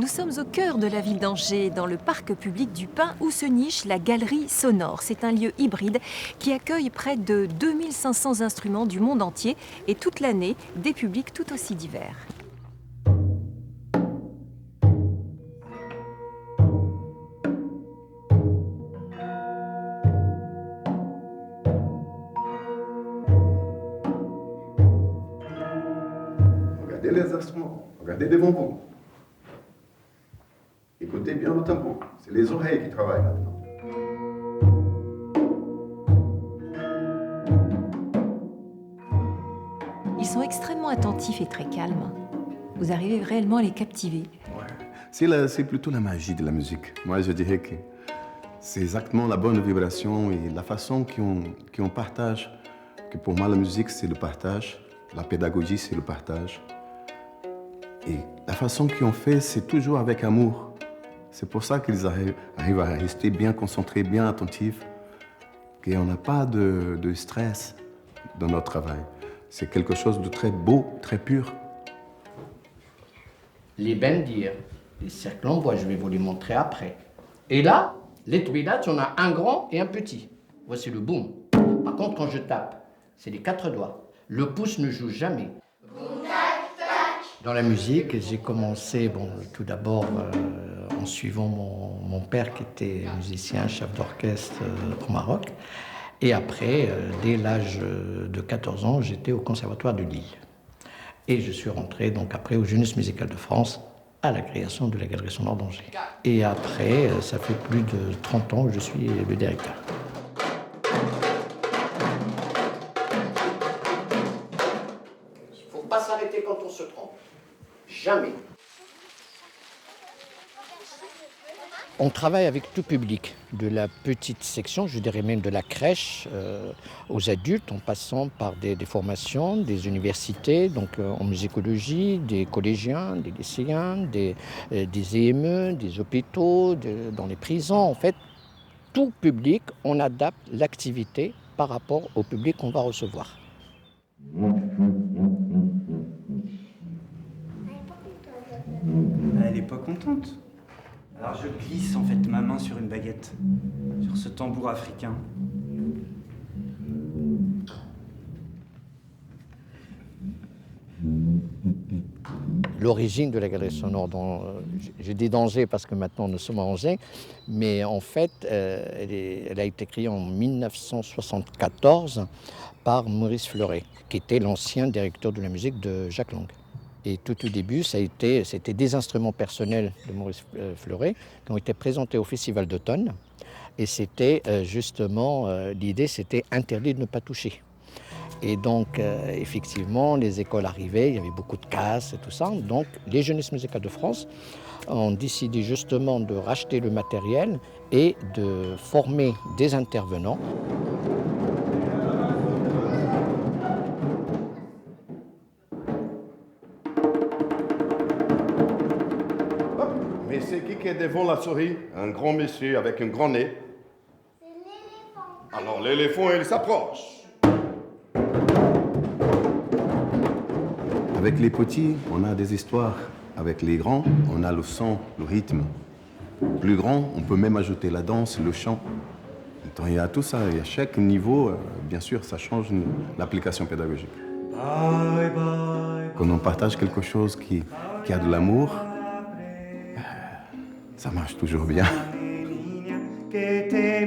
Nous sommes au cœur de la ville d'Angers, dans le parc public du Pin, où se niche la Galerie Sonore. C'est un lieu hybride qui accueille près de 2500 instruments du monde entier et toute l'année, des publics tout aussi divers. Regardez les instruments, regardez devant vous. Écoutez bien le tempo, c'est les oreilles qui travaillent maintenant. Ils sont extrêmement attentifs et très calmes. Vous arrivez réellement à les captiver. Ouais. C'est plutôt la magie de la musique. Moi, je dirais que c'est exactement la bonne vibration et la façon qu'on partage. Que pour moi, la musique, c'est le partage. La pédagogie, c'est le partage. Et la façon qu'on fait, c'est toujours avec amour. C'est pour ça qu'ils arrivent à rester bien concentrés, bien attentifs, qu'on n'a pas de stress dans notre travail. C'est quelque chose de très beau, très pur. Les bendir, les cercles en bois, je vais vous les montrer après. Et là, les twilat, on a un grand et un petit. Voici le boom. Par contre, quand je tape, c'est les 4 doigts. Le pouce ne joue jamais. Dans la musique, j'ai commencé tout d'abord en suivant mon père qui était musicien, chef d'orchestre au Maroc. Et après, dès l'âge de 14 ans, j'étais au Conservatoire de Lille. Et je suis rentré donc après aux Jeunesses musicales de France à la création de la Galerie Sonore d'Angers. Et après, ça fait plus de 30 ans que je suis le directeur. Il ne faut pas s'arrêter quand on se trompe. Jamais. On travaille avec tout public, de la petite section, je dirais même de la crèche aux adultes, en passant par des formations, des universités, donc en musicologie, des collégiens, des lycéens, des EME, des hôpitaux, dans les prisons. En fait, tout public, on adapte l'activité par rapport au public qu'on va recevoir. Elle n'est pas contente. Alors je glisse en fait ma main sur une baguette, sur ce tambour africain. L'origine de la Galerie Sonore, j'ai dit d'Angers parce que maintenant nous sommes à Angers, mais en fait elle a été créée en 1974 par Maurice Fleuret, qui était l'ancien directeur de la musique de Jacques Lang. Et tout au début, c'était des instruments personnels de Maurice Fleuret qui ont été présentés au Festival d'automne. Et c'était justement, l'idée, c'était interdit de ne pas toucher. Et donc, effectivement, les écoles arrivaient, il y avait beaucoup de casses et tout ça. Donc, les Jeunesses musicales de France ont décidé justement de racheter le matériel et de former des intervenants. Mais c'est qui est devant la souris? Un grand monsieur avec un grand nez. C'est l'éléphant. Alors l'éléphant, il s'approche. Avec les petits, on a des histoires. Avec les grands, on a le son, le rythme. Plus grand, on peut même ajouter la danse, le chant. Donc, il y a tout ça. Et à chaque niveau, bien sûr, ça change l'application pédagogique. Bye bye. Quand on partage quelque chose qui a de l'amour, ça marche toujours bien. Que te